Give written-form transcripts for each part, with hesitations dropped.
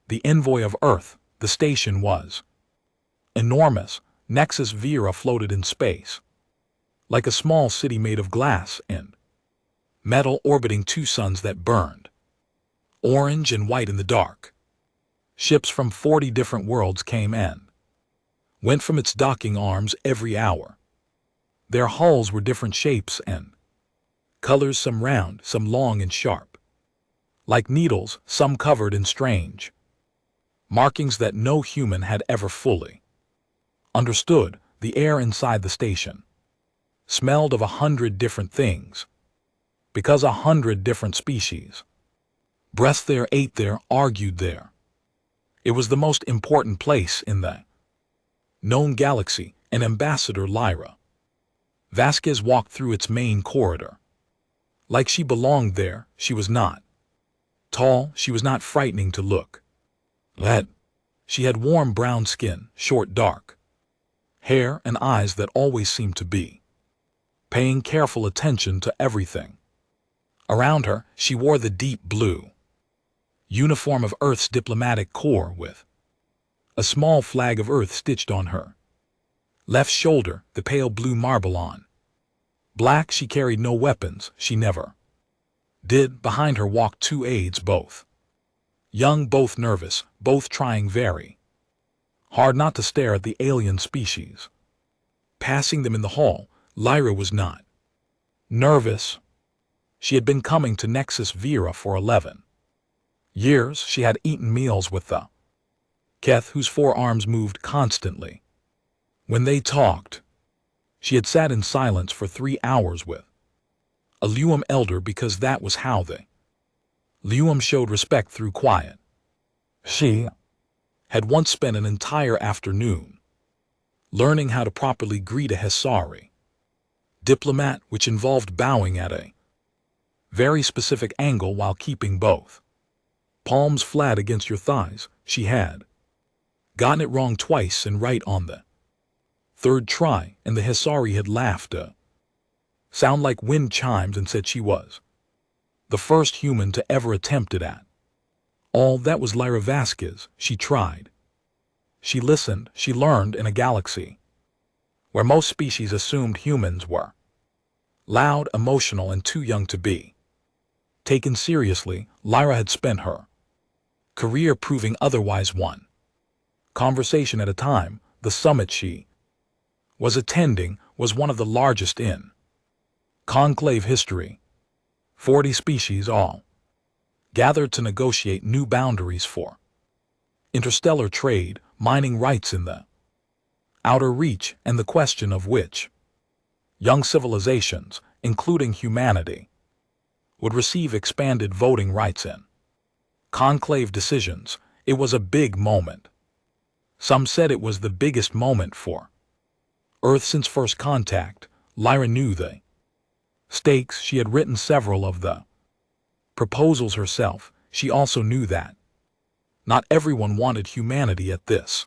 The envoy of Earth, the station was enormous. Nexus Vera floated in space, like a small city made of glass and metal orbiting two suns that burned, orange and white in the dark. Ships from 40 different worlds came and went from its docking arms every hour. Their hulls were different shapes and colors, some round, some long and sharp, like needles, some covered in strange markings that no human had ever fully understood. The air inside the station smelled of 100 different things, because 100 different species breathed there, ate there, argued there. It was the most important place in the known galaxy. And Ambassador Lyra Vasquez walked through its main corridor like she belonged there. She was not tall, she was not frightening to look at. She had warm brown skin, short dark hair, and eyes that always seemed to be paying careful attention to everything around her. She wore the deep blue uniform of Earth's diplomatic corps with a small flag of Earth stitched on her left shoulder, the pale blue marble on black. She carried no weapons, she never did. Behind her walked two aides, both young, both nervous, both trying very hard not to stare at the alien species passing them in the hall. Lyra was not nervous. She had been coming to Nexus Vera for 11 years. She had eaten meals with the Keth, whose forearms moved constantly when they talked. She had sat in silence for 3 hours with a Luam elder, because that was how the Luam showed respect, through quiet. She had once spent an entire afternoon learning how to properly greet a HFY diplomat, which involved bowing at a very specific angle while keeping both palms flat against your thighs. She had gotten it wrong twice and right on the third try, and the HFY had laughed a sound like wind chimes and said she was the first human to ever attempt it at all. That was Lyra Vasquez. She tried. She listened. She learned. In a galaxy where most species assumed humans were loud, emotional, and too young to be taken seriously, Lyra had spent her career proving otherwise. One conversation at a time. The summit she was attending was one of the largest in conclave history. 40 species all gathered to negotiate new boundaries for interstellar trade, mining rights in the outer reach, and the question of which young civilizations, including humanity, would receive expanded voting rights in conclave decisions. It was a big moment. Some said it was the biggest moment for Earth since first contact. Lyra knew the stakes. She had written several of the proposals herself. She also knew that not everyone wanted humanity at this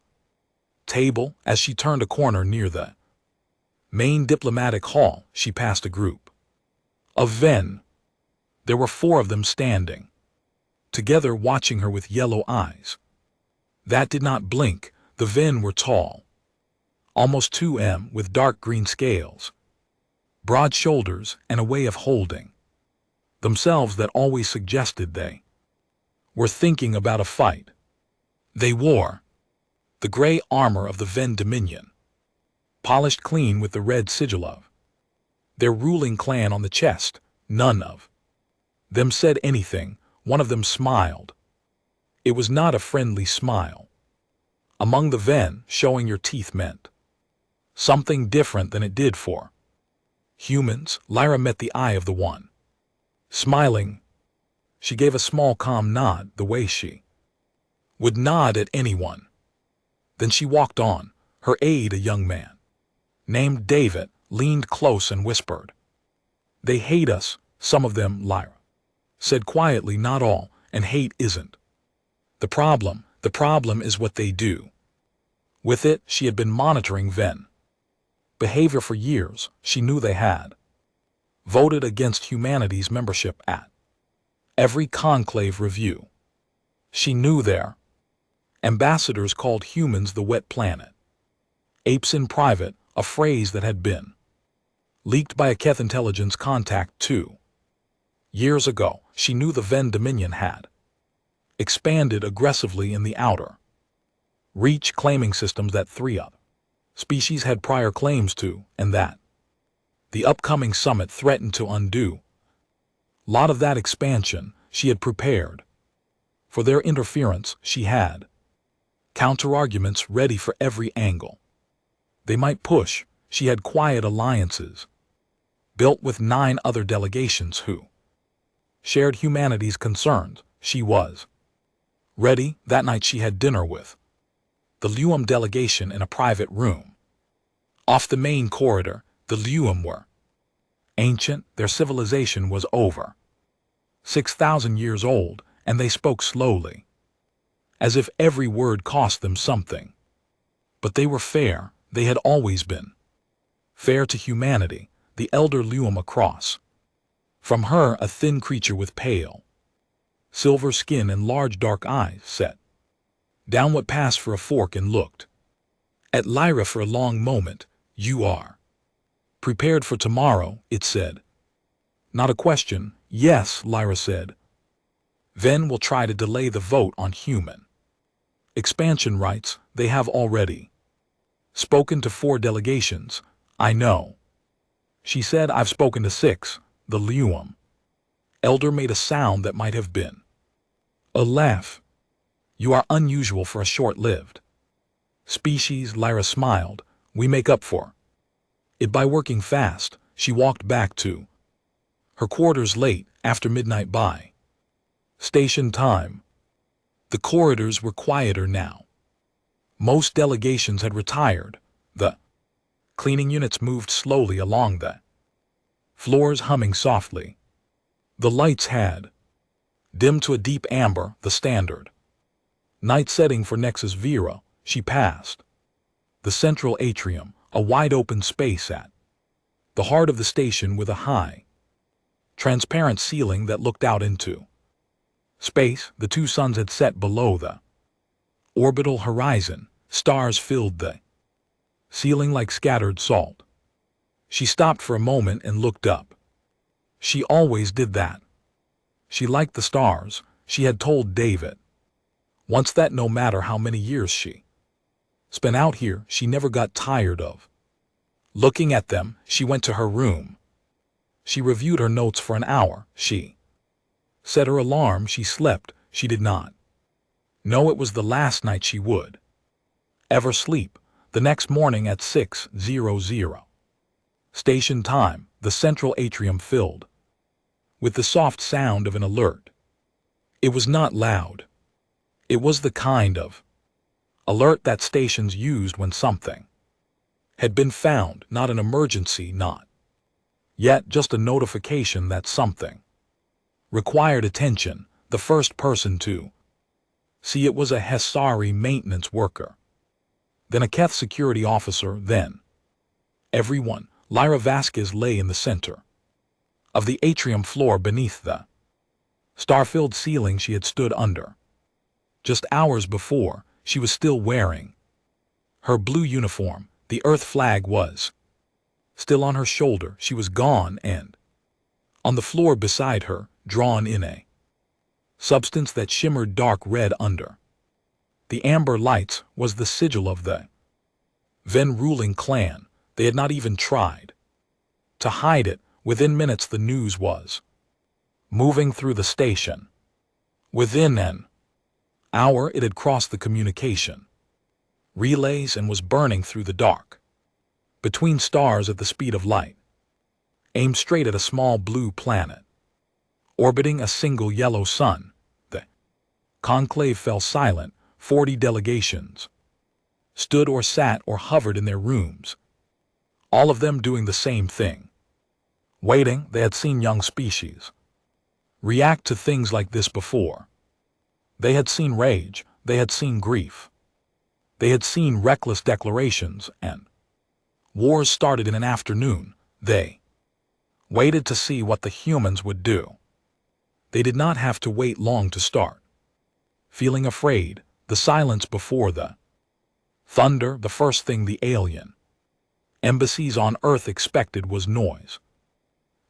table. As she turned a corner near the main diplomatic hall, she passed a group of Ven. There were 4 of them standing together, watching her with yellow eyes that did not blink. The Ven were tall, almost 2 m, with dark green scales, broad shoulders, and a way of holding themselves that always suggested they were thinking about a fight. They wore the gray armor of the Ven Dominion, polished clean with the red sigil of their ruling clan on the chest. None of them said anything. One of them smiled. It was not a friendly smile. Among the Ven, showing your teeth meant something different than it did for humans. Lyra met the eye of the one smiling. She gave a small calm nod, the way she would nod at anyone. Then she walked on. Her aide, a young man named David, leaned close and whispered, "They hate us, some of them," Lyra said quietly. "Not all, and hate isn't the problem. The problem is what they do with it." She had been monitoring Ven behavior for years. She knew they had voted against humanity's membership at every conclave review. She knew their Ambassadors called humans the wet planet. Apes in private, a phrase that had been leaked by a Keth intelligence contact 2 years ago. She knew the Ven Dominion had expanded aggressively in the outer reach, claiming systems that 3 other species had prior claims to, and that the upcoming summit threatened to undo. A lot of that expansion. She had prepared for their interference. She had counterarguments ready for every angle they might push. She had quiet alliances built with 9 other delegations who shared humanity's concerns. She was ready. That night she had dinner with the Luum delegation in a private room off the main corridor. The Luum were ancient. Their civilization was over 6,000 years old, and they spoke slowly, as if every word cost them something. But they were fair. They had always been fair to humanity. The elder Luum across from her, a thin creature with pale silver skin and large dark eyes, set down what passed for a fork and looked at Lyra for a long moment. "You are prepared for tomorrow," it said. Not a question. "Yes," Lyra said. "Ven will try to delay the vote on human expansion rights. They have already spoken to 4 delegations." "I know," she said. "I've spoken to 6. The Luum elder made a sound that might have been a laugh. "You are unusual for a short-lived species," Lyra smiled. "We make up for it by working fast." She walked back to her quarters late after midnight by station time. The corridors were quieter now. Most delegations had retired. The cleaning units moved slowly along the floors, humming softly. The lights had dimmed to a deep amber, the standard night setting for Nexus Vera. She passed the central atrium, a wide-open space at the heart of the station with a high, transparent ceiling that looked out into space. The 2 suns had set below the orbital horizon. Stars filled the ceiling like scattered salt. She stopped for a moment and looked up. She always did that. She liked the stars. She had told David once that no matter how many years she spent out here, she never got tired of looking at them. She went to her room. She reviewed her notes for an hour. She set her alarm. She slept. She did not know it was the last night she would ever sleep. The next morning at 6:00 station time, the central atrium filled with the soft sound of an alert. It was not loud. It was the kind of alert that stations used when something had been found, not an emergency, not yet just a notification that something required attention. The first person to see it was a Hesari maintenance worker, then a Keth security officer, then everyone. Lyra Vasquez lay in the center of the atrium floor beneath the star-filled ceiling she had stood under. Just hours before, she was still wearing her blue uniform. The Earth flag was still on her shoulder. She was gone, and on the floor beside her, drawn in a substance that shimmered dark red under the amber lights, was the sigil of the Ven ruling clan. They had not even tried to hide it. Within minutes the news was moving through the station. Within an hour it had crossed the communication relays and was burning through the dark between stars at the speed of light, aimed straight at a small blue planet orbiting a single yellow sun. The conclave fell silent. 40 delegations stood or sat or hovered in their rooms, all of them doing the same thing. Waiting. They had seen young species react to things like this before. They had seen rage. They had seen grief. They had seen reckless declarations, and wars started in an afternoon. They waited to see what the humans would do. They did not have to wait long to start feeling afraid. The silence before the thunder, the first thing the alien embassies on Earth expected was noise.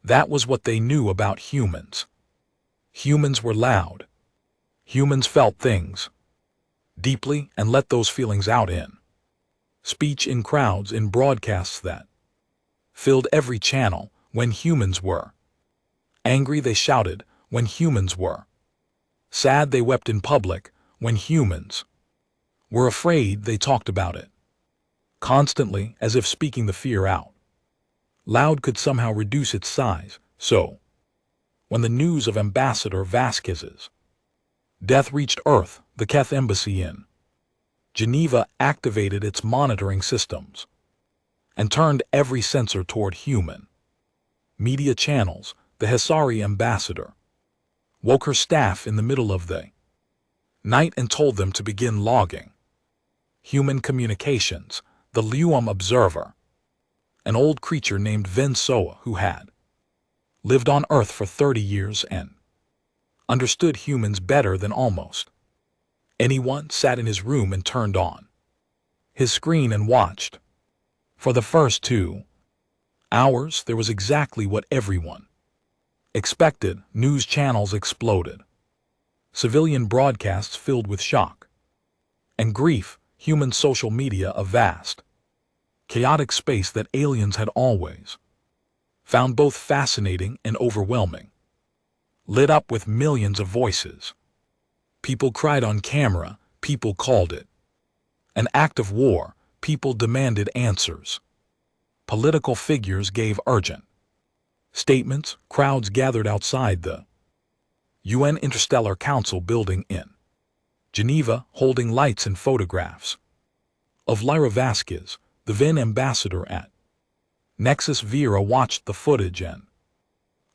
That was what they knew about humans. Humans were loud. Humans felt things deeply and let those feelings out in speech, in crowds, in broadcasts that filled every channel. When humans were angry, they shouted. When humans were sad, they wept in public. When humans were afraid, they talked about it constantly, as if speaking the fear out loud could somehow reduce its size. So, when the news of Ambassador Vasquez's death reached Earth, the Keth Embassy in Geneva activated its monitoring systems and turned every sensor toward human media channels. The Hesari ambassador woke her staff in the middle of the night and told them to begin logging human communications. The Liuam observer, an old creature named Vensoa who had lived on Earth for 30 years and understood humans better than almost anyone, sat in his room and turned on his screen and watched. For the first 2 hours, there was exactly what everyone expected. News channels exploded. Civilian broadcasts filled with shock and grief. Human social media, a vast, chaotic space that aliens had always found both fascinating and overwhelming, lit up with millions of voices. People cried on camera. People called it an act of war. People demanded answers. Political figures gave urgent statements. Crowds gathered outside the UN Interstellar Council building in Geneva, holding lights and photographs of Lyra Vasquez, the then ambassador at Nexus. Vieira watched the footage and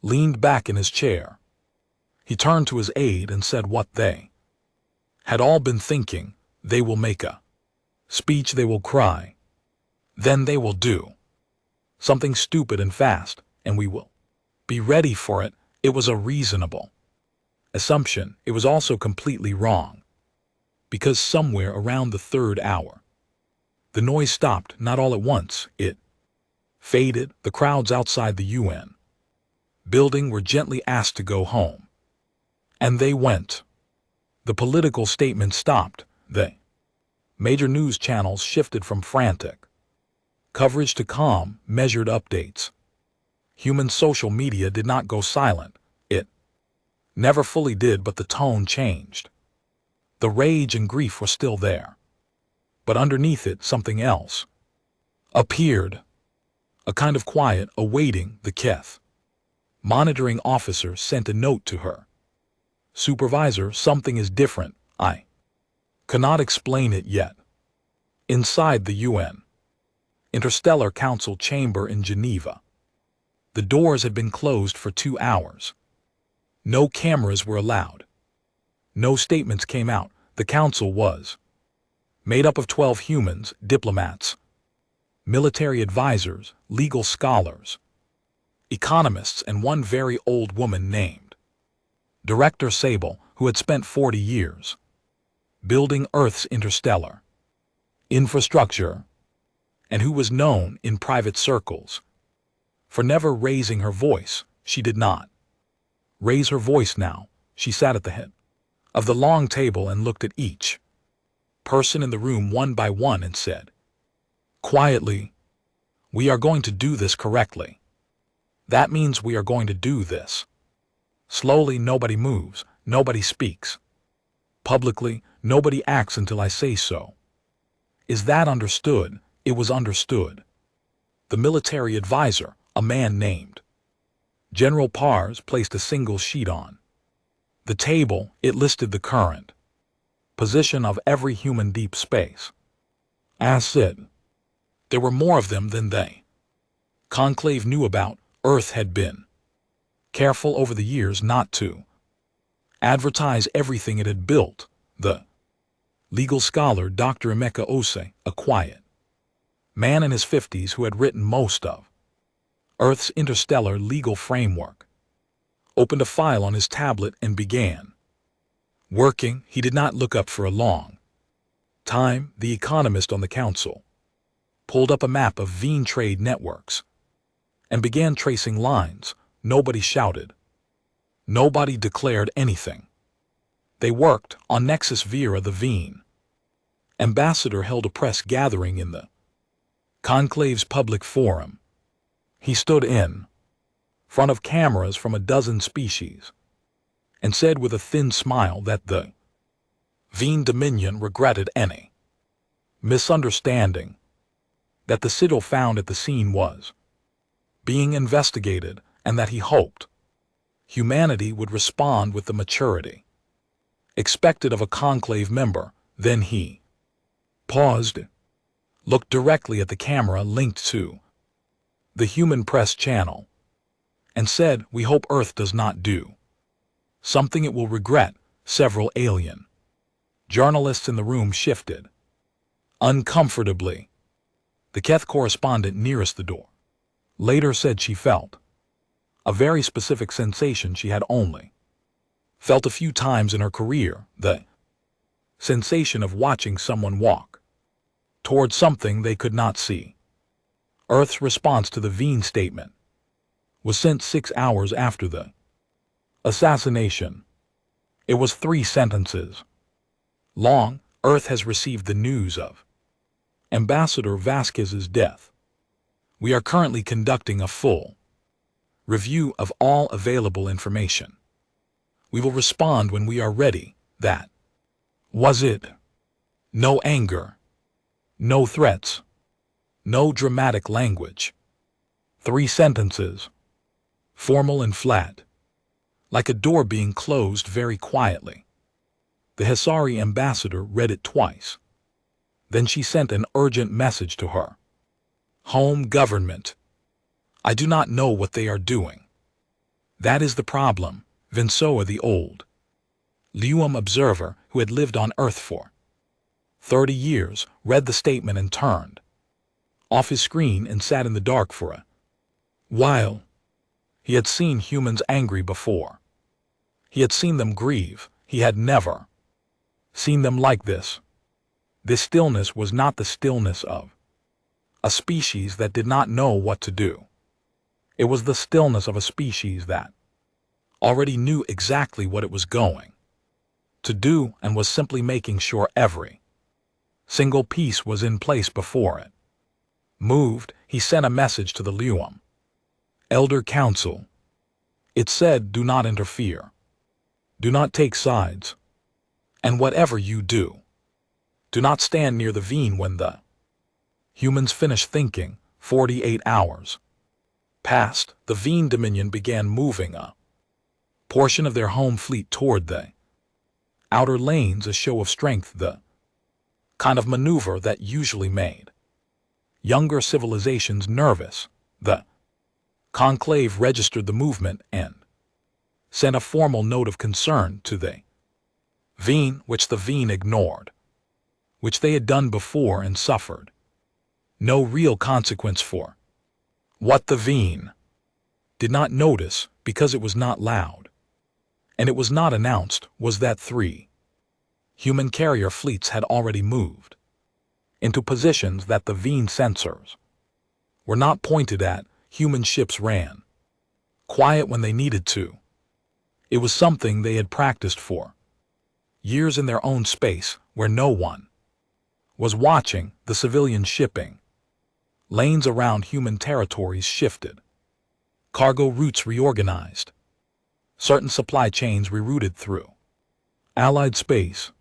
leaned back in his chair. He turned to his aide and said what they had all been thinking. They will make a speech, they will cry, then they will do something stupid and fast, and we will be ready for it. It was a reasonable assumption. It was also completely wrong, because somewhere around the 3rd hour, the noise stopped. Not all at once. It faded. The crowds outside the UN building were gently asked to go home, and they went. The political statement stopped. The major news channels shifted from frantic coverage to calm, measured updates. Human social media did not go silent. It never fully did, but the tone changed. The rage and grief were still there, but underneath it something else appeared. A kind of quiet, awaiting. The Keth monitoring officer sent a note to her supervisor. Something is different. I cannot explain it yet. Inside the UN Interstellar Council chamber in Geneva, the doors had been closed for 2 hours. No cameras were allowed. No statements came out. The council was made up of 12 humans, diplomats, military advisors, legal scholars, economists, and one very old woman named Director Sable, who had spent 40 years building Earth's interstellar infrastructure, and who was known in private circles for never raising her voice. She did not raise her voice now. She sat at the head of the long table and looked at each person in the room one by one and said quietly, "We are going to do this correctly. That means we are going to do this slowly. Nobody moves, nobody speaks publicly, nobody acts until I say so. Is that understood?" It was understood. The military advisor, a man named General Pars, placed a single sheet on the table. It listed the current position of every human deep space asset. There were more of them than they conclave knew about. Earth had been careful over the years not to advertise everything it had built. The legal scholar Dr. Emeka Ose, a quiet man in his 50s who had written most of Earth's interstellar legal framework, opened a file on his tablet and began working. He did not look up for a long Time, the economist on the council, pulled up a map of Veen trade networks and began tracing lines. Nobody shouted. Nobody declared anything. They worked on Nexus via the Veen. Ambassador held a press gathering in the conclave's public forum. He stood in front of cameras from a dozen species and said with a thin smile that the Veen Dominion regretted any misunderstanding that the sigil found at the scene was being investigated, and that he hoped humanity would respond with the maturity expected of a conclave member. Then he paused, looked directly at the camera linked to the human press channel, and said, "We hope Earth does not do something it will regret." Several alien journalists in the room shifted uncomfortably. The Keth correspondent nearest the door later said she felt a very specific sensation she had only felt a few times in her career, the sensation of watching someone walk toward something they could not see. Earth's response to the Veen statement was sent 6 hours after the assassination. It was 3 sentences long. Earth has received the news of Ambassador Vasquez's death. We are currently conducting a full review of all available information. We will respond when we are ready. That was it. No anger, no threats, no dramatic language. 3 sentences, formal and flat, like a door being closed very quietly. The Hesari ambassador read it twice. Then she sent an urgent message to her home government. I do not know what they are doing. That is the problem. Vinsoa, the old Liuam observer who had lived on Earth for 30 years, read the statement and turned off his screen and sat in the dark for a while. He had seen humans angry before. He had seen them grieve. He had never seen them like this. This stillness was not the stillness of a species that did not know what to do. It was the stillness of a species that already knew exactly what it was going to do and was simply making sure every single piece was in place before it moved. He sent a message to the Liuam Elder Council. It said, "Do not interfere. Do not take sides. And whatever you do, do not stand near the Veen when the humans finish thinking." 48 hours passed. The Veen Dominion began moving a portion of their home fleet toward the outer lanes, a show of strength, the kind of maneuver that usually made younger civilizations nervous. The conclave registered the movement and sent a formal note of concern to the Veen, which the Veen ignored, which they had done before and suffered no real consequence for. What the Veen did not notice, because it was not loud and it was not announced, was that 3 human carrier fleets had already moved into positions that the Veen sensors were not pointed at. Human ships ran quiet when they needed to. It was something they had practiced for years in their own space, where no one was watching. The civilian shipping lanes around human territories shifted. Cargo routes reorganized. Certain supply chains rerouted through Allied space,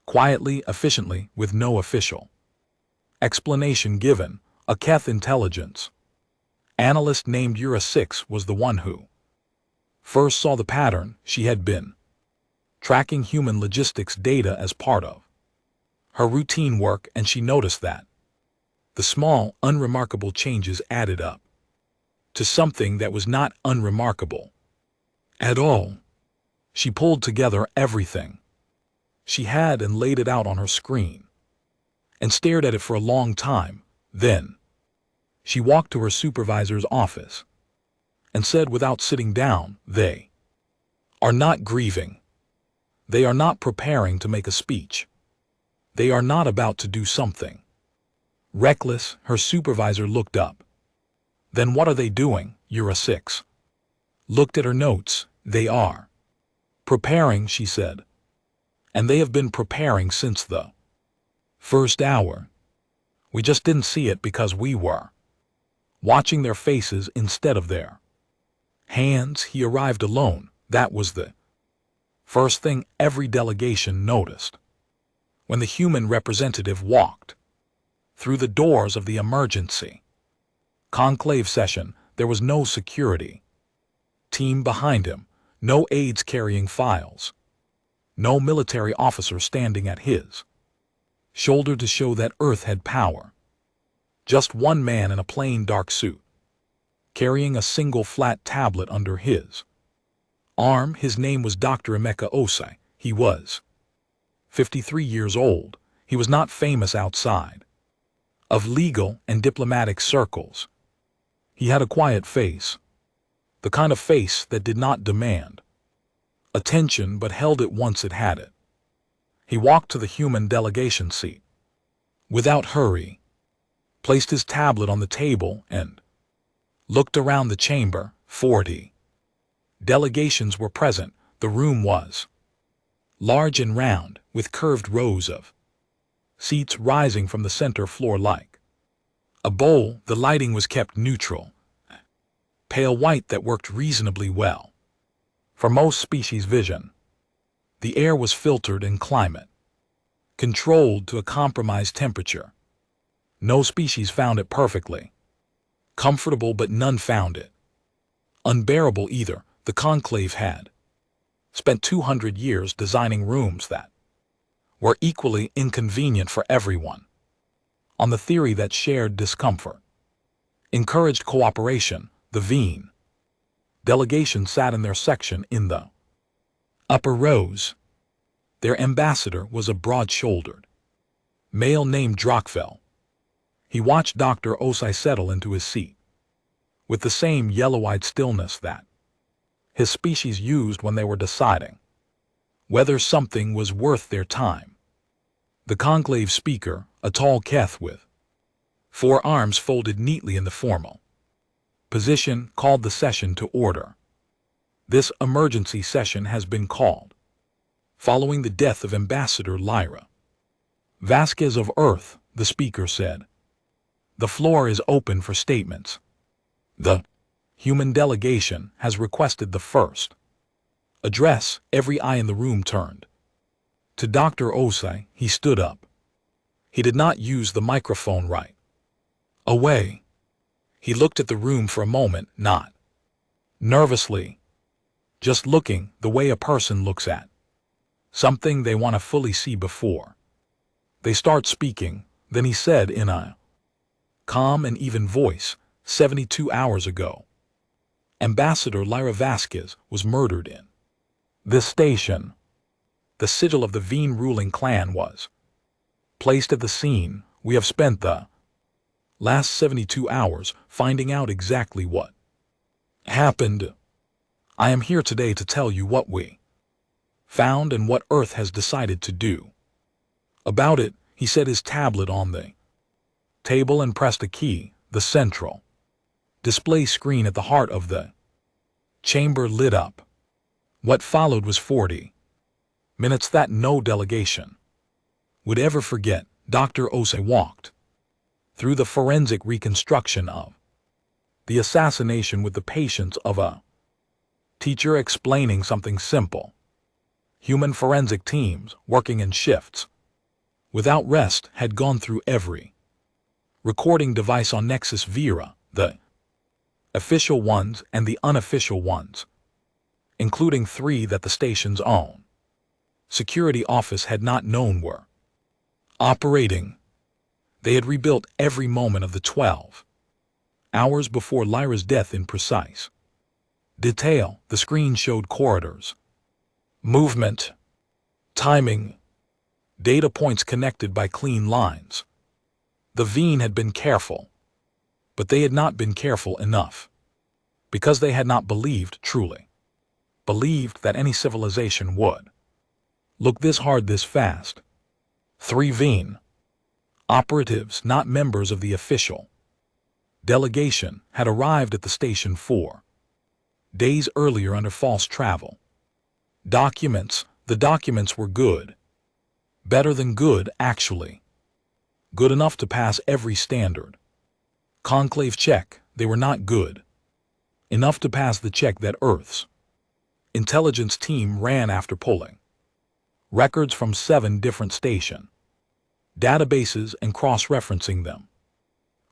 quietly, efficiently, with no official explanation given. A Keth intelligence analyst named Ura 6 was the one who first saw the pattern. She had been tracking human logistics data as part of her routine work, and she noticed that the small, unremarkable changes added up to something that was not unremarkable at all. She pulled together everything she had and laid it out on her screen and stared at it for a long time. Then she walked to her supervisor's office and said without sitting down, "They are not grieving. They are not preparing to make a speech. They are not about to do something reckless. Her supervisor looked up. Then what are they doing? You're a 6. Looked at her notes. They are preparing, she said. And they have been preparing since the first hour. We just didn't see it because we were watching their faces instead of their hands. He arrived alone. That was the first thing every delegation noticed. When the human representative walked through the doors of the emergency conclave session, there was no security team behind him, no aides carrying files, no military officer standing at his shoulder to show that Earth had power. Just one man in a plain dark suit, carrying a single flat tablet under his arm. His name was Dr. Emeka Osai. He was 53 years old. He was not famous outside of legal and diplomatic circles. He had a quiet face, the kind of face that did not demand attention but held it once it had it. He walked to the human delegation seat without hurry, placed his tablet on the table, and looked around the chamber. 40 delegations were present. The room was large and round, with curved rows of seats rising from the center floor like a bowl. The lighting was kept neutral, pale white, that worked reasonably well for most species' vision. The air was filtered and climate controlled to a compromised temperature. No species found it perfectly comfortable, but none found it unbearable either. The conclave had spent 200 years designing rooms that were equally inconvenient for everyone, on the theory that shared discomfort encouraged cooperation. The Veen delegation sat in their section in the upper rows. Their ambassador was a broad-shouldered male named Drockfell. He watched Dr. Osai settle into his seat with the same yellow-eyed stillness that his species used when they were deciding whether something was worth their time. The conclave speaker, a tall Keth with 4 arms folded neatly in the formal position, called the session to order. This emergency session has been called following the death of Ambassador Lyra Vasquez of Earth, the speaker said. The floor is open for statements. The human delegation has requested the first address. Every eye in the room turned to Dr. Osai. He stood up. He did not use the microphone right away. He looked at the room for a moment, not nervously, just looking the way a person looks at something they want to fully see before they start speaking. Then he said in a calm and even voice, 72 hours ago, Ambassador Lyra Vasquez was murdered in this station. The sigil of the Veen ruling clan was placed at the scene. We have spent the last 72 hours finding out exactly what happened. I am here today to tell you what we found and what Earth has decided to do about it. He set his tablet on the table and pressed a key. The central display screen at the heart of the chamber lit up. What followed was 40 minutes that no delegation would ever forget. Dr. Osai walked through the forensic reconstruction of the assassination with the patience of a teacher explaining something simple. Human forensic teams, working in shifts without rest, had gone through every recording device on Nexus Vera, the official ones and the unofficial ones, including 3 that the station's own security office had not known were operating. They had rebuilt every moment of the 12 hours before Lyra's death in precise detail. The screen showed corridors, movement, timing, data points connected by clean lines. The Veen had been careful, but they had not been careful enough, because they had not truly believed that any civilization would look this hard this fast. 3 Veen. Operatives, not members of the official delegation, had arrived at the station 4 days earlier under false travel. Documents. The documents were good. Better than good, actually. Good enough to pass every standard. Conclave check. They were not good enough to pass the check that Earth's intelligence team ran after pulling records from 7 different station databases and cross-referencing them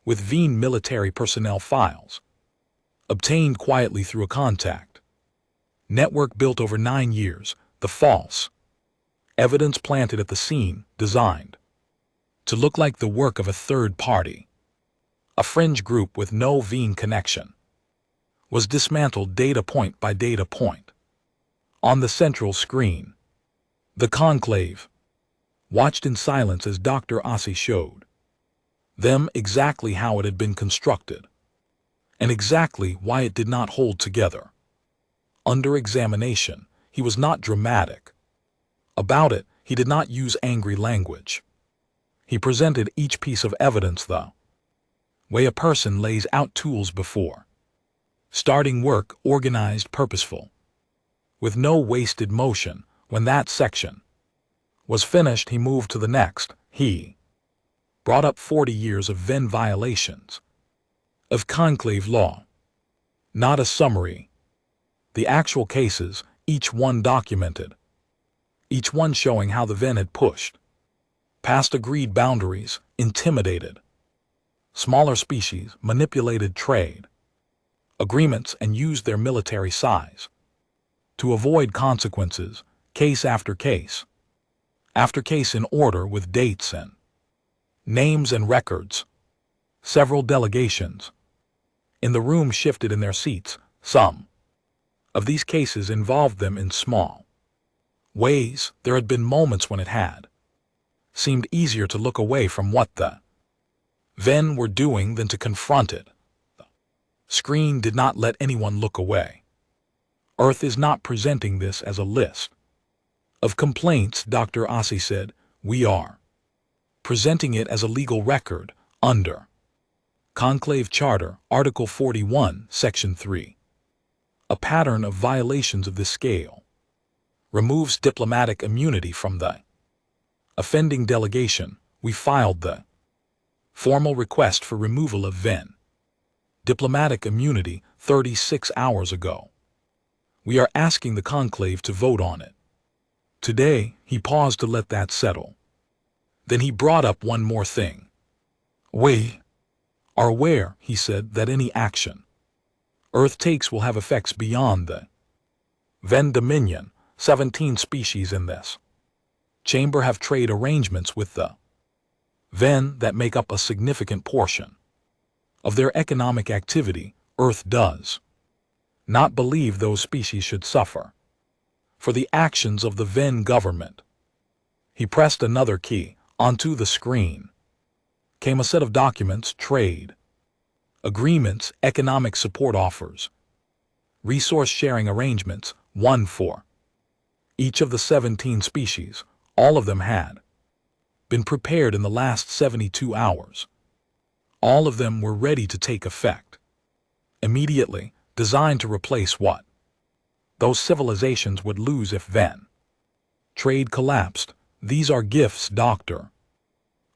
with Veen military personnel files obtained quietly through a contact network built over 9 years. The false evidence planted at the scene, designed to look like the work of a third party, a fringe group with no Veen connection, was dismantled data point by data point. On the central screen, the conclave watched in silence as Dr. Ossie showed them exactly how it had been constructed and exactly why it did not hold together. Under examination, he was not dramatic about it. He did not use angry language. He presented each piece of evidence the way a person lays out tools before starting work, organized, purposeful, with no wasted motion. When that section was finished, he moved to the next. He brought up 40 years of Venn violations of conclave law. Not a summary. The actual cases, each one documented, each one showing how the Venn had pushed past agreed boundaries, intimidated smaller species, manipulated trade agreements, and used their military size to avoid consequences, case after case in order with dates and names and records. Several delegations in the room shifted in their seats. Some of these cases involved them in small ways. There had been moments when it had seemed easier to look away from what the Venn were doing than to confront it. The screen did not let anyone look away. Earth is not presenting this as a list of complaints, Dr. Ossie said. We are presenting it as a legal record under Conclave Charter, Article 41, Section 3. A pattern of violations of this scale removes diplomatic immunity from the offending delegation. We filed the formal request for removal of Venn diplomatic immunity 36 hours ago. We are asking the conclave to vote on it today. He paused to let that settle. Then he brought up one more thing. We are aware, he said, that any action Earth takes will have effects beyond the Venn dominion. 17 species in this chamber have trade arrangements with the Venn that make up a significant portion of their economic activity. Earth does not believe those species should suffer for the actions of the Venn government. He pressed another key. Onto the screen came a set of documents: trade agreements, economic support offers, resource sharing arrangements, one for each of the 17 species. All of them had been prepared in the last 72 hours. All of them were ready to take effect immediately, designed to replace what those civilizations would lose if Venn trade collapsed. These are gifts, Dr.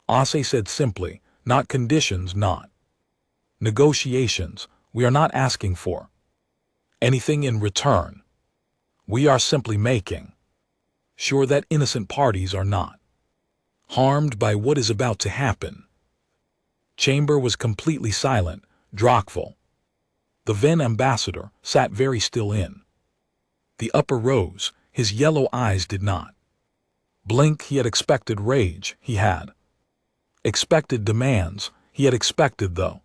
Ossie said simply, not conditions, not negotiations. We are not asking for anything in return. We are simply making sure that innocent parties are not harmed by what is about to happen. Chamber was completely silent. Drockville, the Venn ambassador, sat very still in the upper rows. His yellow eyes did not blink. He had expected rage. He had expected demands. He had expected the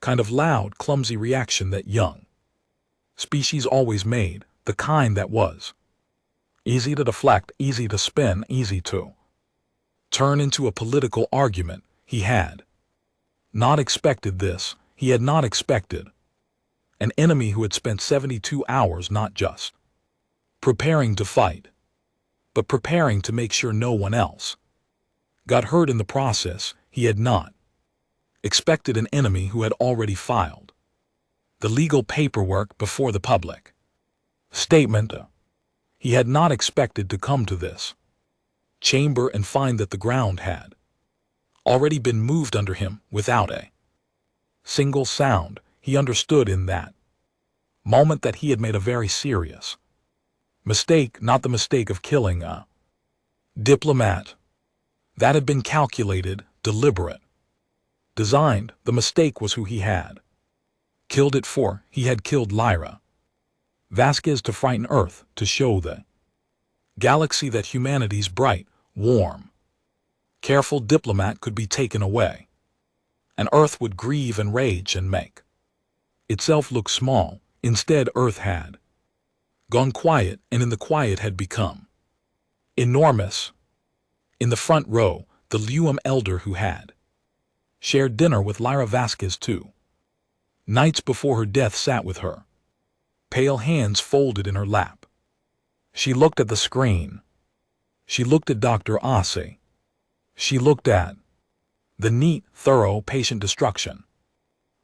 kind of loud, clumsy reaction that young species always made, the kind that was easy to deflect, easy to spin, easy to turn into a political argument. He had not expected this. He had not expected an enemy who had spent 72 hours not just preparing to fight, but preparing to make sure no one else got hurt in the process. He had not expected an enemy who had already filed the legal paperwork before the public statement. He had not expected to come to this chamber and find that the ground had already been moved under him without a single sound. He understood in that moment that he had made a very serious mistake, not the mistake of killing a diplomat. That had been calculated, deliberate, designed. The mistake was who he had killed it for. He had killed Lyra Vasquez to frighten Earth, to show the galaxy that humanity's bright, warm, careful diplomat could be taken away, and Earth would grieve and rage and make itself look small. Instead, Earth had gone quiet, and in the quiet had become enormous. In the front row, the Luum elder who had shared dinner with Lyra Vasquez 2 nights before her death sat with her, pale hands folded in her lap. She looked at the screen. She looked at Dr. Asse. She looked at the neat, thorough, patient destruction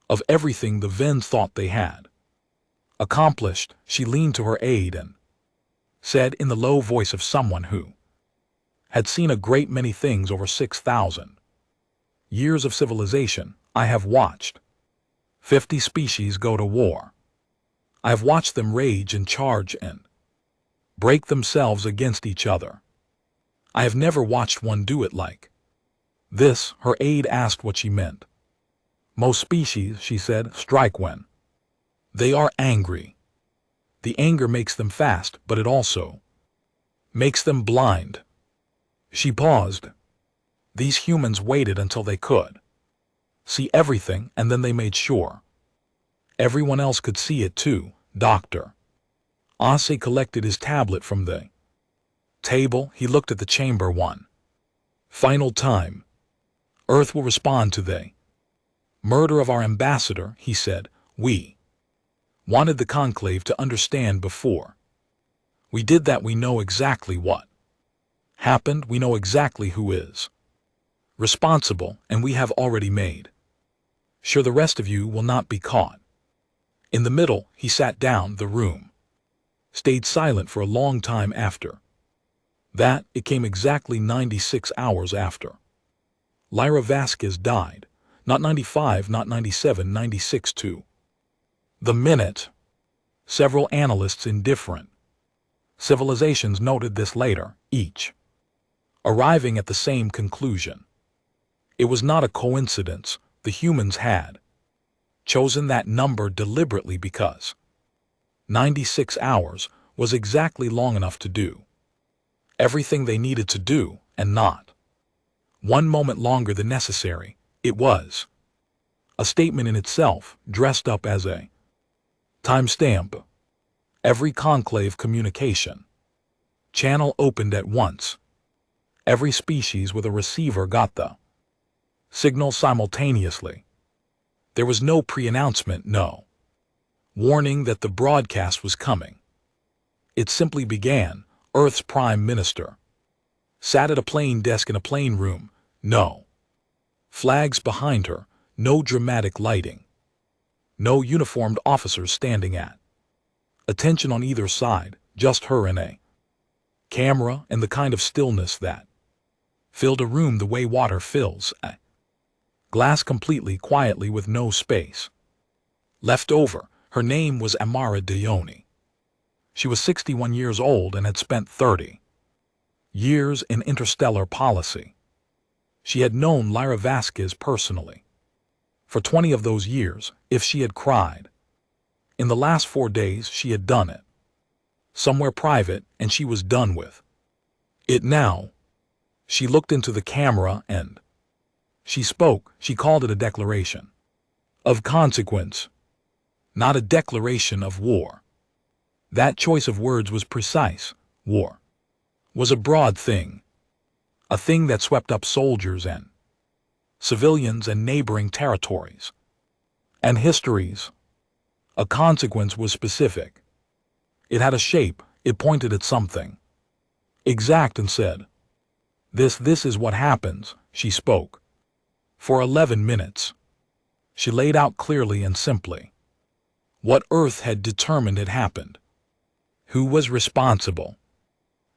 of everything the Vens thought they had accomplished. She leaned to her aide and said in the low voice of someone who had seen a great many things over 6,000 years of civilization, I have watched 50 species go to war. I have watched them rage and charge and break themselves against each other. I have never watched one do it like this. Her aide asked what she meant. Most species, she said, strike when they are angry. The anger makes them fast, but it also makes them blind. She paused. These humans waited until they could see everything, and then they made sure everyone else could see it too. Dr. Asse collected his tablet from the table. He looked at the chamber one final time. Earth will respond to the murder of our ambassador, he said. We wanted the conclave to understand before we did that. We know exactly what happened. We know exactly who is responsible, and we have already made sure the rest of you will not be caught. In the middle, he sat down. The room stayed silent for a long time after that. It came exactly 96 hours after Lyra Vasquez died. Not 95, not 97, 96 to the minute. Several analysts in different civilizations noted this later, each arriving at the same conclusion. It was not a coincidence. The humans had chosen that number deliberately because 96 hours was exactly long enough to do everything they needed to do, and not one moment longer than necessary. It was a statement in itself, dressed up as a timestamp. Every conclave communication channel opened at once. Every species with a receiver got the signal simultaneously. There was no pre-announcement, no warning that the broadcast was coming. It simply began. Earth's Prime Minister sat at a plain desk in a plain room. No flags behind her, no dramatic lighting, no uniformed officers standing at attention on either side, just her and a camera, and the kind of stillness that filled a room the way water fills a glass, completely, quietly, with no space left over. Her name was Amara Dione. She was 61 years old and had spent 30 years in interstellar policy. She had known Lyra Vasquez personally for 20 of those years. If she had cried in the last 4 days, she had done it somewhere private, and she was done with it now. She looked into the camera and she spoke. She called it a declaration of consequence, not a declaration of war. That choice of words was precise. War was a broad thing, a thing that swept up soldiers and civilians and neighboring territories and histories. A consequence was specific. It had a shape. It pointed at something exact and said, This is what happens, she spoke. For 11 minutes. She laid out clearly and simply what Earth had determined had happened, who was responsible,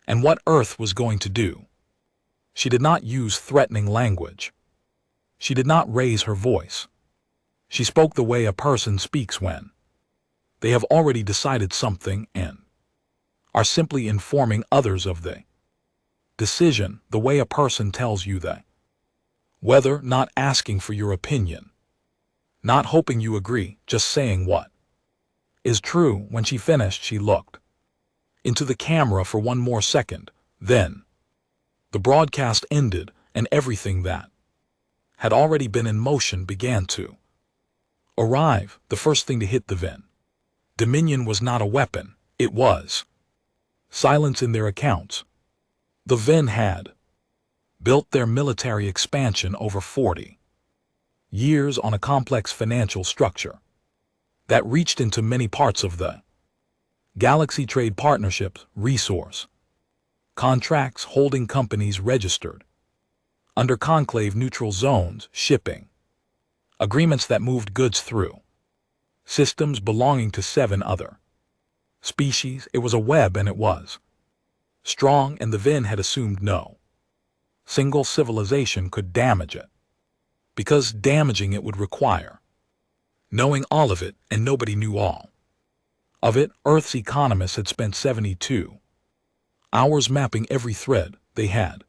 and what Earth was going to do. She did not use threatening language. She did not raise her voice. She spoke the way a person speaks when they have already decided something and are simply informing others of the decision, the way a person tells you that. Whether, not asking for your opinion, not hoping you agree, just saying what is true. When she finished, she looked into the camera for one more second. Then the broadcast ended, and everything that had already been in motion began to arrive. The first thing to hit the Vin Dominion was not a weapon, it was silence in their accounts. The Vin had built their military expansion over 40 years on a complex financial structure that reached into many parts of the galaxy: trade partnerships, resource contracts, holding companies registered under conclave neutral zones, shipping agreements that moved goods through systems belonging to 7 other species. It was a web, and it was strong, and the Vin had assumed no single civilization could damage it, because damaging it would require knowing all of it, and nobody knew all of it. Earth's economists had spent 72 hours mapping every thread they had,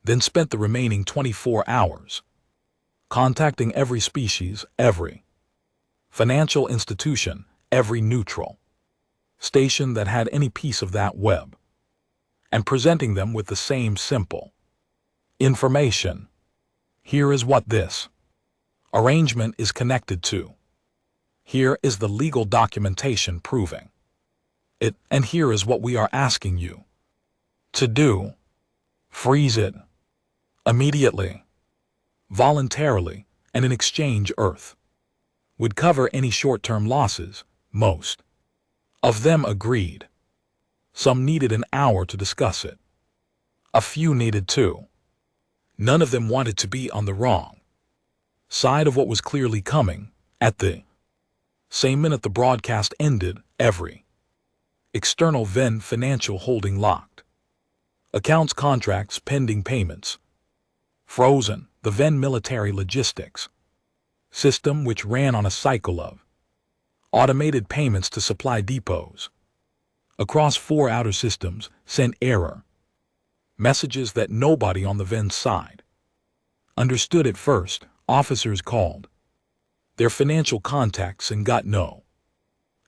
then spent the remaining 24 hours contacting every species, every financial institution, every neutral station that had any piece of that web, and presenting them with the same simple information. Here is what this arrangement is connected to. Here is the legal documentation proving it, and here is what we are asking you to do. Freeze it immediately, voluntarily, and in exchange Earth would cover any short-term losses. Most of them agreed. Some needed an hour to discuss it. A few needed 2. None of them wanted to be on the wrong side of what was clearly coming. At the same minute the broadcast ended, every external Vin financial holding locked. Accounts, contracts, pending payments frozen. The Vin military logistics system, which ran on a cycle of automated payments to supply depots across 4 outer systems, sent error messages that nobody on the Vin side understood at first. Officers called their financial contacts and got no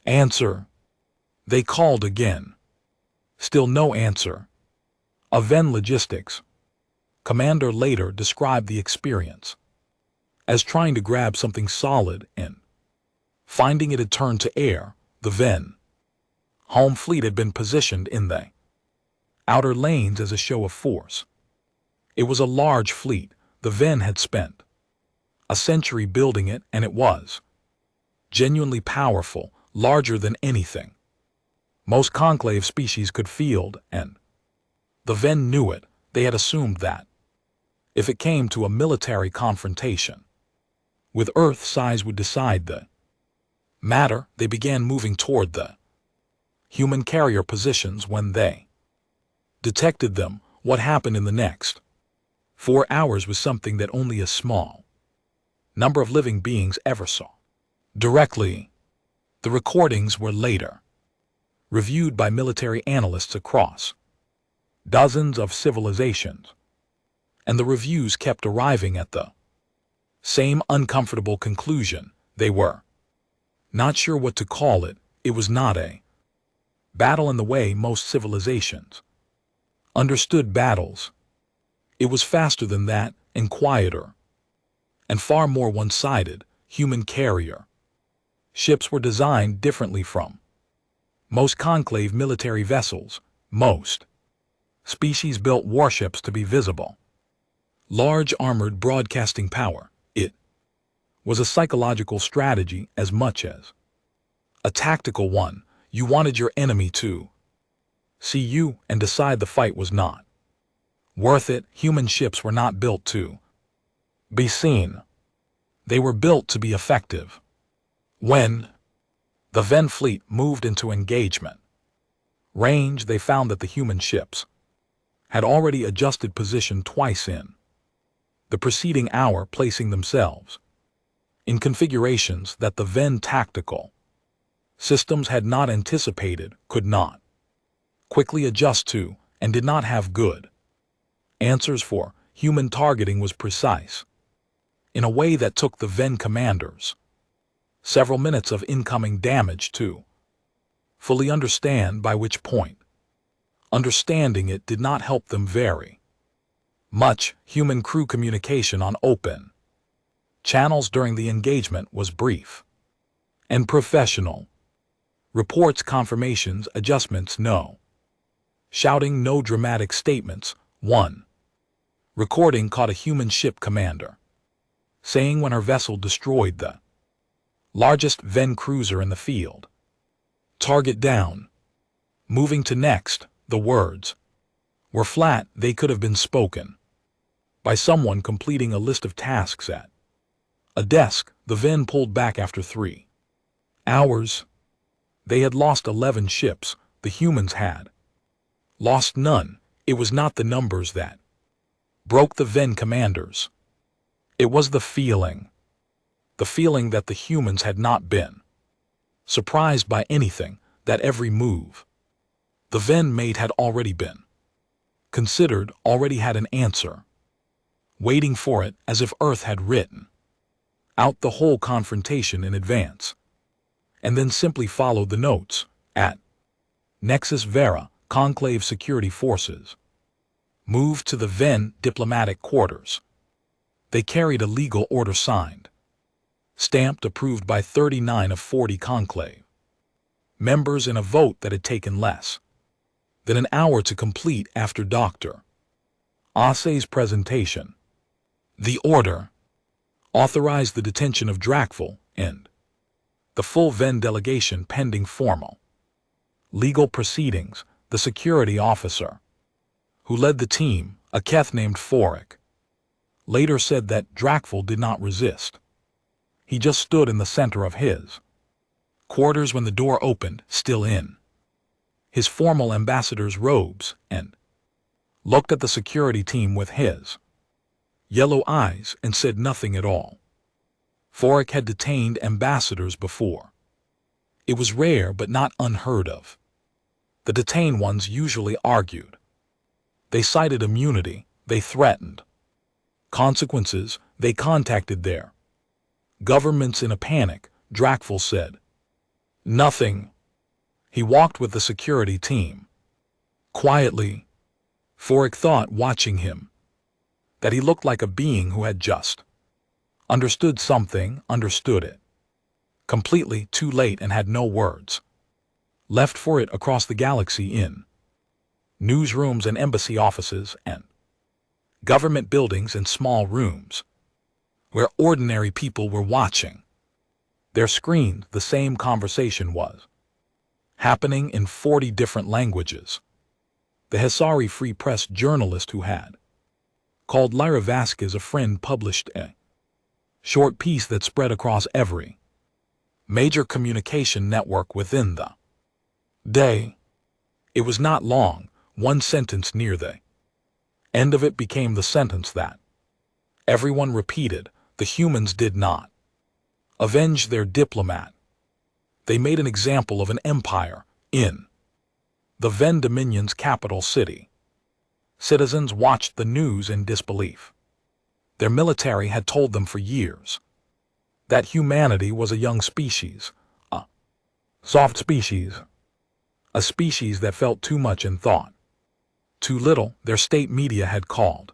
answer. They called again. Still no answer. A Vin logistics commander later described the experience as trying to grab something solid and finding it had turned to air. The Vin home fleet had been positioned in the outer lanes as a show of force. It was a large fleet. The Vin had spent a century building it, and it was genuinely powerful, larger than anything most conclave species could field, and the Vin knew it. They had assumed that if it came to a military confrontation with Earth, size would decide the matter. They began moving toward the human carrier positions. When they detected them, what happened in the next 4 hours was something that only a small number of living beings ever saw directly. The recordings were later reviewed by military analysts across dozens of civilizations, and the reviews kept arriving at the same uncomfortable conclusion. They were not sure what to call it. It was not a battle in the way most civilizations understood battles. It was faster than that, and quieter, and far more one-sided. Human carrier ships were designed differently from most conclave military vessels. Most species built warships to be visible. Large armored broadcasting power. It was a psychological strategy as much as a tactical one. You wanted your enemy to see you and decide the fight was not Worth it, human ships were not built to be seen. They were built to be effective. When the Ven fleet moved into engagement range, they found that the human ships had already adjusted position twice in the preceding hour, placing themselves in configurations that the Ven tactical systems had not anticipated, could not quickly adjust to, and did not have good answers for. Human targeting was precise in a way that took the Ven commanders several minutes of incoming damage to fully understand, by which point understanding it did not help them very much. Human crew communication on open channels during the engagement was brief and professional. Reports, confirmations, adjustments, no shouting, no dramatic statements. One recording caught a human ship commander saying when her vessel destroyed the largest Ven cruiser in the field. Target down. Moving to next, the words were flat. They could have been spoken by someone completing a list of tasks at a desk. The Ven pulled back after 3 hours. They had lost 11 ships. The humans had lost none. It was not the numbers that broke the Ven commanders. It was the feeling that the humans had not been surprised by anything, that every move the Ven made had already been considered, already had an answer waiting for it, as if Earth had written out the whole confrontation in advance, and then simply followed the notes. At Nexus Vera, Conclave security forces moved to the Ven diplomatic quarters. They carried a legal order signed, stamped, approved by 39 of 40 Conclave members in a vote that had taken less than an hour to complete. After Dr. Assay's presentation, the order authorized the detention of Dracful and the full Ven delegation pending formal legal proceedings. The security officer who led the team, a Keth named Forik, later said that Dracful did not resist. He just stood in the center of his quarters when the door opened, still in his formal ambassador's robes, and looked at the security team with his yellow eyes and said nothing at all. Forik had detained ambassadors before. It was rare but not unheard of. The detained ones usually argued. They cited immunity. They threatened consequences. They contacted their governments in a panic. Dracful said nothing. He walked with the security team quietly. Forik thought, watching him, that he looked like a being who had just understood something, understood it completely, too late, and had no words left for it. Across the galaxy, in newsrooms and embassy offices and government buildings and small rooms where ordinary people were watching their screens, the same conversation was happening in 40 different languages. The Hesari Free Press journalist who had called Lyra Vasquez a friend published a short piece that spread across every major communication network within the day. It was not long. One sentence near the end of it became the sentence that everyone repeated. The humans did not avenge their diplomat. They made an example of an empire in the Ven Dominion's capital city. Citizens watched the news in disbelief. Their military had told them for years that humanity was a young species, a soft species, a species that felt too much and thought too little. Their state media had called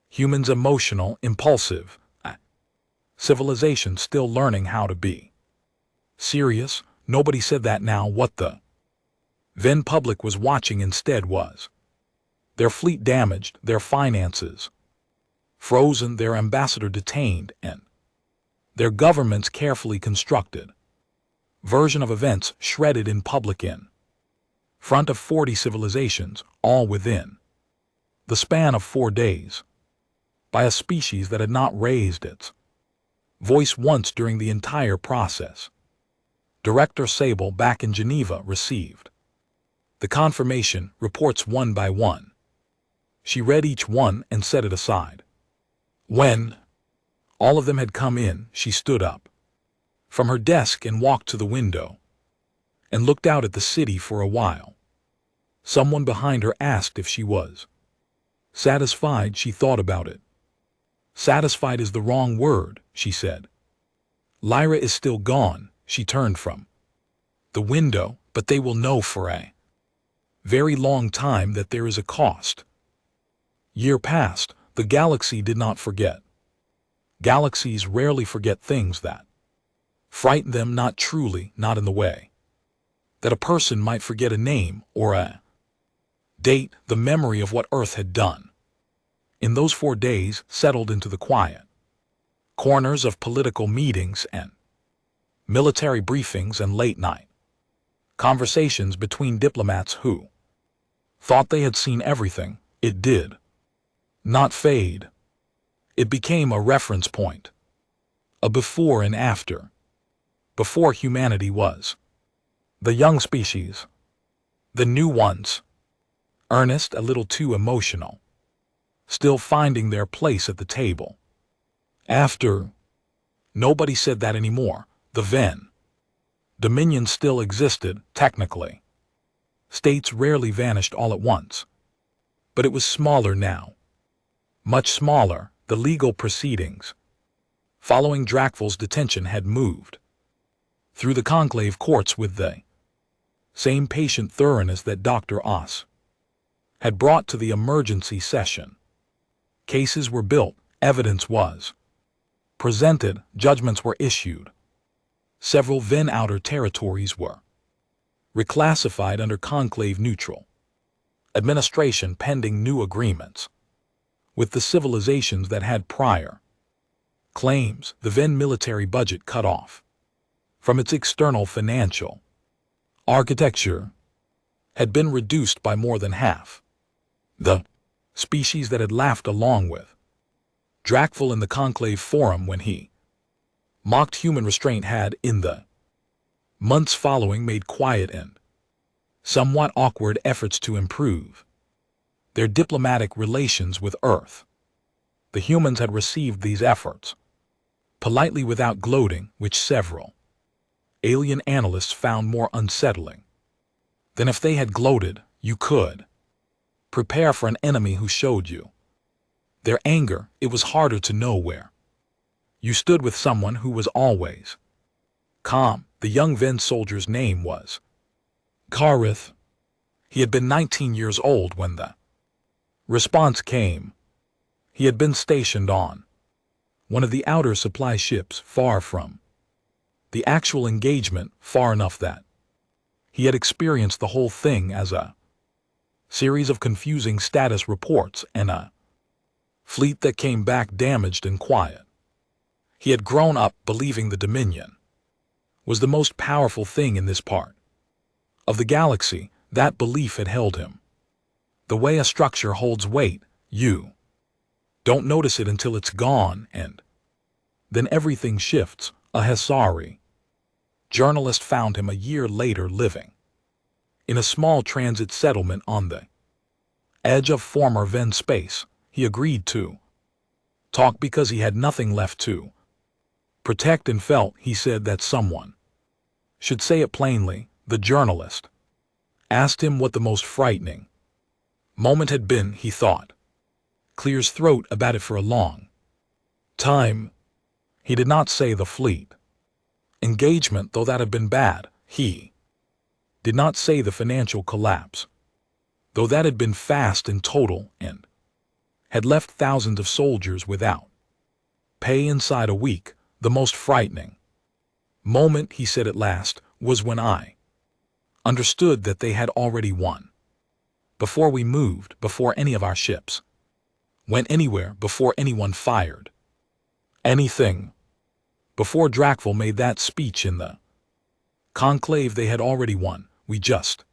humans emotional, impulsive, a civilization still learning how to be serious. Nobody said that now. What the Ven public was watching instead was their fleet damaged, their finances frozen, their ambassador detained, and their government's carefully constructed version of events shredded in public in front of 40 civilizations, all within the span of 4 days, by a species that had not raised its voice once during the entire process. Director Sable back in Geneva received the confirmation reports one by one. She read each one and set it aside. When all of them had come in, she stood up from her desk and walked to the window and looked out at the city for a while. Someone behind her asked if she was satisfied. She thought about it. Satisfied is the wrong word, she said. Lyra is still gone. She turned from the window, but they will know for a very long time that there is a cost. Year passed. The galaxy did not forget. Galaxies rarely forget things that frighten them, not truly, not in the way that a person might forget a name or a date. The memory of what Earth had done in those 4 days settled into the quiet corners of political meetings and military briefings and late-night conversations between diplomats who thought they had seen everything. It did not fade. It became a reference point, a before and after. Before, humanity was the young species, the new ones, earnest, a little too emotional, still finding their place at the table. After, nobody said that anymore. The Ven Dominion still existed, technically. States rarely vanished all at once. But it was smaller now. Much smaller. The legal proceedings following Dracvel's detention had moved through the conclave courts with the same patient thoroughness that Dr. Oss had brought to the emergency session. Cases were built, evidence was presented, judgments were issued. Several Ven outer territories were reclassified under conclave neutral administration pending new agreements with the civilizations that had prior claims. The Ven military budget cut off from its external financial architecture had been reduced by more than half. The species that had laughed along with Dracvel in the conclave forum when he mocked human restraint had, in the months following, made quiet and somewhat awkward efforts to improve their diplomatic relations with Earth. The humans had received these efforts politely without gloating, which several alien analysts found more unsettling than if they had gloated. You could prepare for an enemy who showed you their anger. It was harder to know where you stood with someone who was always calm. The young Ven soldier's name was Karith. He had been 19 years old when the response came. He had been stationed on one of the outer supply ships, far from the actual engagement, far enough that he had experienced the whole thing as a series of confusing status reports and a fleet that came back damaged and quiet. He had grown up believing the Dominion was the most powerful thing in this part of the galaxy. That belief had held him. The way a structure holds weight, you don't notice it until it's gone, and then everything shifts. A Hesari journalist found him a year later living in a small transit settlement on the edge of former Ven space. He agreed to talk because he had nothing left to protect and felt, he said, that someone should say it plainly. The journalist asked him what the most frightening moment had been. He thought clear his throat about it for a long time. He did not say the fleet engagement, though that had been bad. He did not say the financial collapse, though that had been fast and total and had left thousands of soldiers without pay inside a week. The most frightening moment, he said at last, was when I understood that they had already won. Before we moved, before any of our ships went anywhere, before anyone fired anything, before Dracvel made that speech in the conclave, they had already won. We just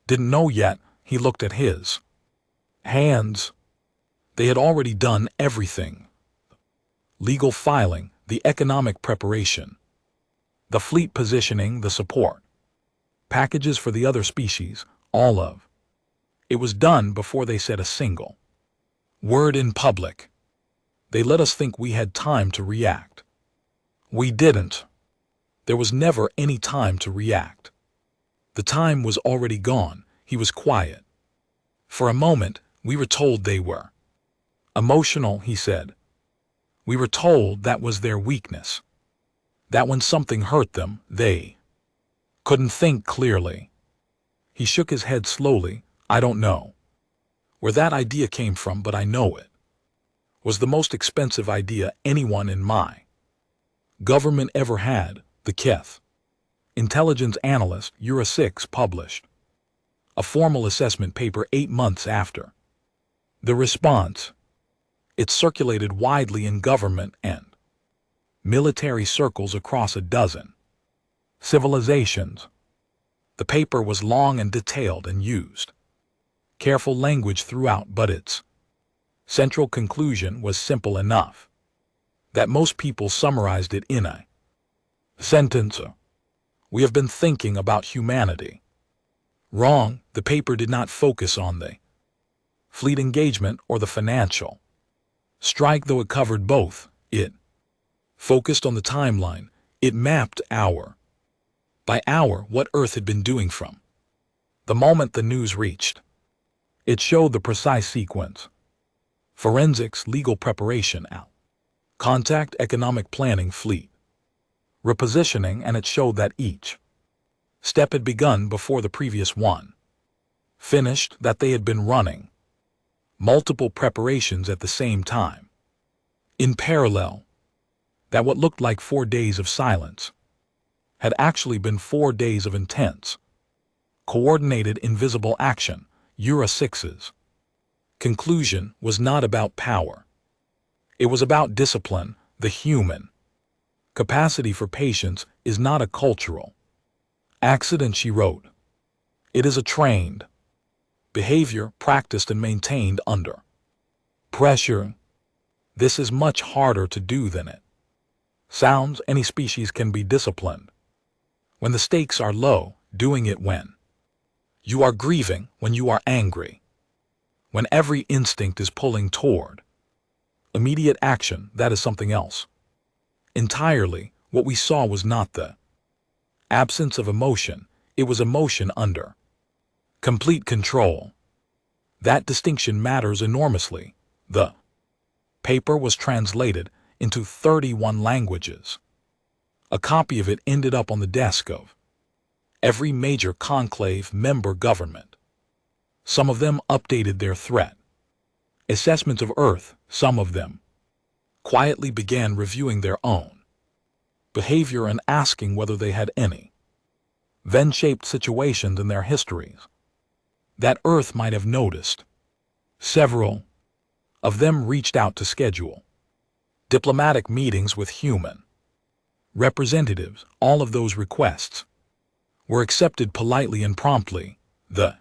didn't know yet. He looked at his hands. They had already done everything: legal filing, the economic preparation, the fleet positioning, the support, packages for the other species, all of it was done before they said a single word in public. They let us think we had time to react. We didn't. There was never any time to react. The time was already gone. He was quiet. For a moment, we were told they were emotional, he said. We were told that was their weakness. That when something hurt them, they couldn't think clearly. He shook his head slowly. I don't know where that idea came from, but I know it was the most expensive idea anyone in my government ever had. The Keth intelligence analyst, Euro 6, published a formal assessment paper 8 months after the response. It circulated widely in government and military circles across a dozen civilizations. The paper was long and detailed and used careful language throughout, but its central conclusion was simple enough that most people summarized it in a sentence: we have been thinking about humanity. Wrong. The paper did not focus on the fleet engagement or the financial strike, though it covered both. It focused on the timeline. It mapped hour by hour what Earth had been doing from the moment the news reached. It showed the precise sequence: forensics, legal preparation, contact, economic planning, fleet repositioning, and it showed that each step had begun before the previous one finished, that they had been running multiple preparations at the same time, in parallel, that what looked like 4 days of silence had actually been 4 days of intense, coordinated, invisible action. Euro 6's conclusion was not about power. It was about discipline. The human capacity for patience is not a cultural accident, she wrote. It is a trained behavior, practiced and maintained under pressure. This is much harder to do than it sounds. Any species can be disciplined when the stakes are low, doing it when you are grieving, when you are angry, when every instinct is pulling toward immediate action. That is something else entirely. What we saw was not the absence of emotion, it was emotion under complete control. That distinction matters enormously. The paper was translated into 31 languages. A copy of it ended up on the desk of every major conclave member government. Some of them updated their threat assessments of Earth. Some of them quietly began reviewing their own behavior and asking whether they had any then-shaped situations in their histories that Earth might have noticed. Several of them reached out to schedule diplomatic meetings with human representatives. All of those requests were accepted politely and promptly. The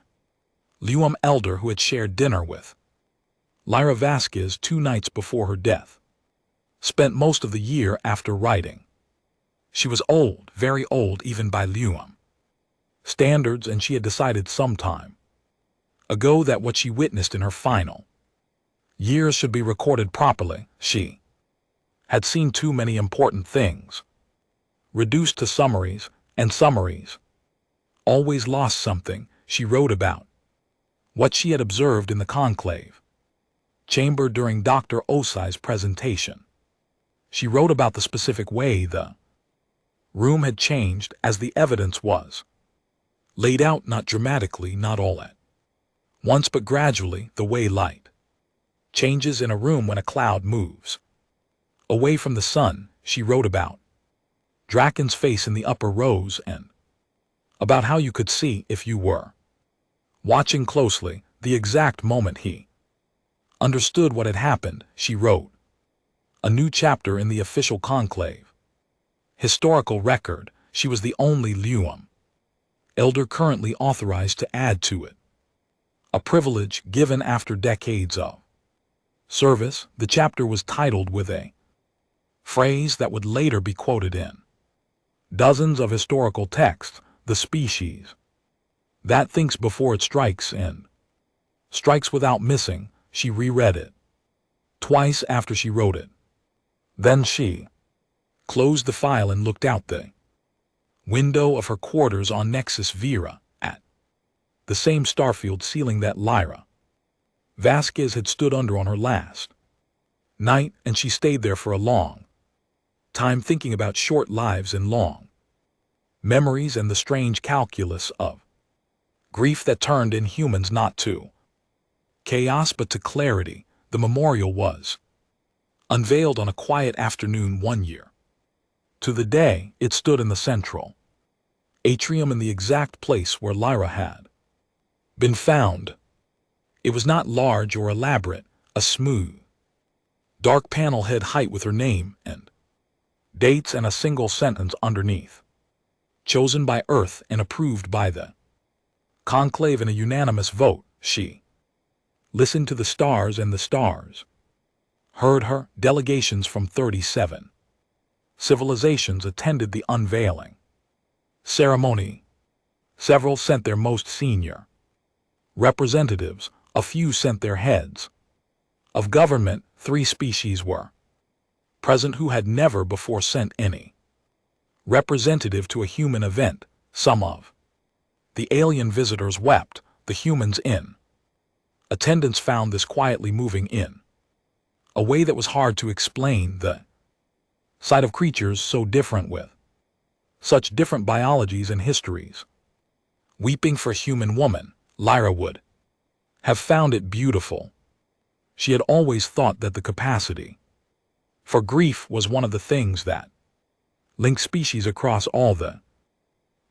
Lium elder, who had shared dinner with Lyra Vasquez 2 nights before her death, spent most of the year after writing. She was old, very old even by Lium standards, and she had decided some time ago that what she witnessed in her final years should be recorded properly. She had seen too many important things reduced to summaries, and summaries always lost something. She wrote about what she had observed in the conclave chamber during Dr. Osai's presentation. She wrote about the specific way the room had changed as the evidence was laid out, not dramatically, not all at once, but gradually, the way light changes in a room when a cloud moves away from the sun. She wrote about Draken's face in the upper rows and about how you could see, if you were watching closely, the exact moment he understood what had happened. She wrote a new chapter in the official conclave historical record. She was the only Lium elder currently authorized to add to it, a privilege given after decades of Service, the chapter was titled with a phrase that would later be quoted in dozens of historical texts: the species that thinks before it strikes and strikes without missing. She reread it twice after she wrote it. Then she closed the file and looked out the window of her quarters on Nexus Vera at the same starfield ceiling that Lyra Vasquez had stood under on her last night, and she stayed there for a long time thinking about short lives and long memories and the strange calculus of grief that turned in humans not to chaos but to clarity. The memorial was unveiled on a quiet afternoon 1 year to the day. It stood in the central atrium in the exact place where Lyra had been found. It was not large or elaborate, a smooth, dark panel head height with her name and dates and a single sentence underneath. Chosen by Earth and approved by the conclave in a unanimous vote. She listened to the stars, and the stars heard her. Delegations from 37 civilizations attended the unveiling ceremony. Several sent their most senior representatives. A few sent their heads of government. 3 species were present who had never before sent any representative to a human event. Some of the alien visitors wept. The humans in attendance found this quietly moving in a way that was hard to explain. The sight of creatures so different with such different biologies and histories weeping for a human woman. Lyra would have found it beautiful. She had always thought that the capacity for grief was one of the things that linked species across all the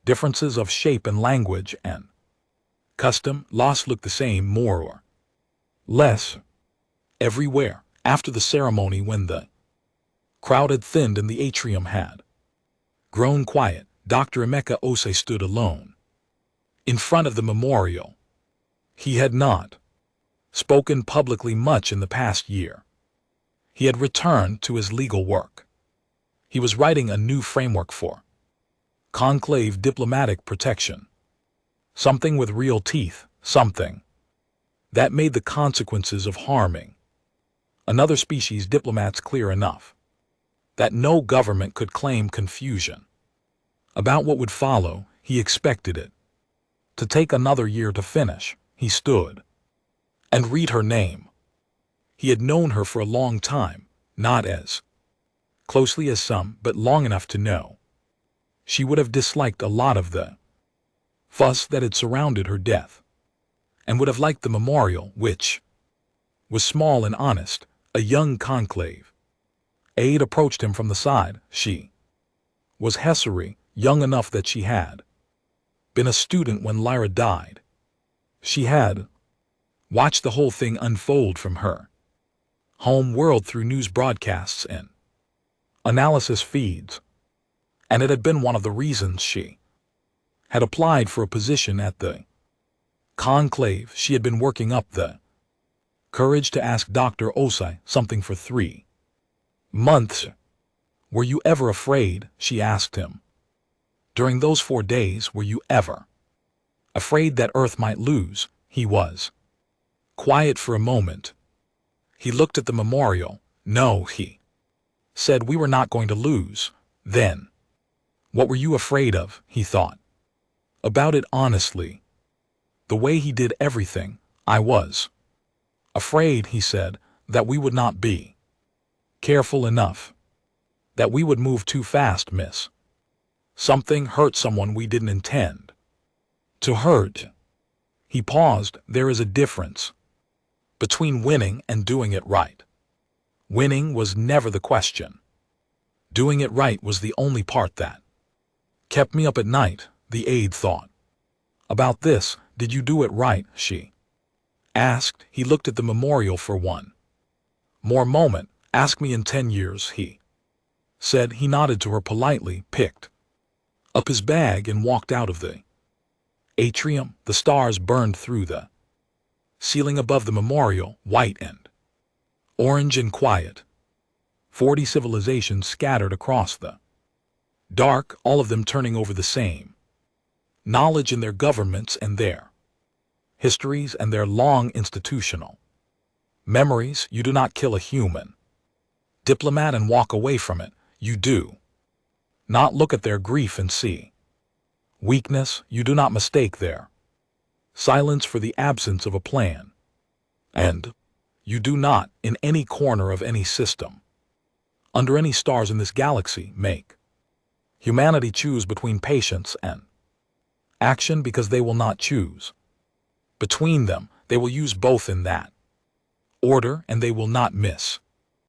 differences of shape and language and custom. Loss looked the same, more or less, everywhere. After the ceremony, when the crowd had thinned and the atrium had grown quiet, Dr. Emeka Ose stood alone in front of the memorial. He had not spoken publicly much in the past year. He had returned to his legal work. He was writing a new framework for conclave diplomatic protection. Something with real teeth, something that made the consequences of harming another species diplomats clear enough that no government could claim confusion about what would follow. He expected it to take another year to finish. He stood and read her name. He had known her for a long time, not as closely as some, but long enough to know she would have disliked a lot of the fuss that had surrounded her death, and would have liked the memorial, which was small and honest. A young conclave aide approached him from the side. She was Hessery, young enough that she had been a student when Lyra died. She had watched the whole thing unfold from her home world through news broadcasts and analysis feeds, and it had been one of the reasons she had applied for a position at the conclave. She had been working up the courage to ask Dr. Osai something for 3 months. Were you ever afraid? She asked him. During those 4 days, were you ever afraid that Earth might lose? He was quiet for a moment. He looked at the memorial. No, he said, we were not going to lose. Then, what were you afraid of? He thought about it honestly. The way he did everything. I was afraid, he said, that we would not be careful enough, that we would move too fast, miss something, hurt someone we didn't intend to hurt. He paused. There is a difference between winning and doing it right. Winning was never the question. Doing it right was the only part that kept me up at night. The aide thought about this. Did you do it right? She asked. He looked at the memorial for one more moment. Ask me in 10 years, he said. He nodded to her politely, picked up his bag and walked out of the atrium. The stars burned through the ceiling above the memorial, white and Orange and quiet. 40 civilizations scattered across the dark, all of them turning over the same knowledge in their governments and their histories and their long institutional memories. You do not kill a human diplomat and walk away from it. You do not look at their grief and see weakness. You do not mistake their silence for the absence of a plan. And you do not, in any corner of any system, under any stars in this galaxy, make humanity choose between patience and action, because they will not choose between them. They will use both in that order, and they will not miss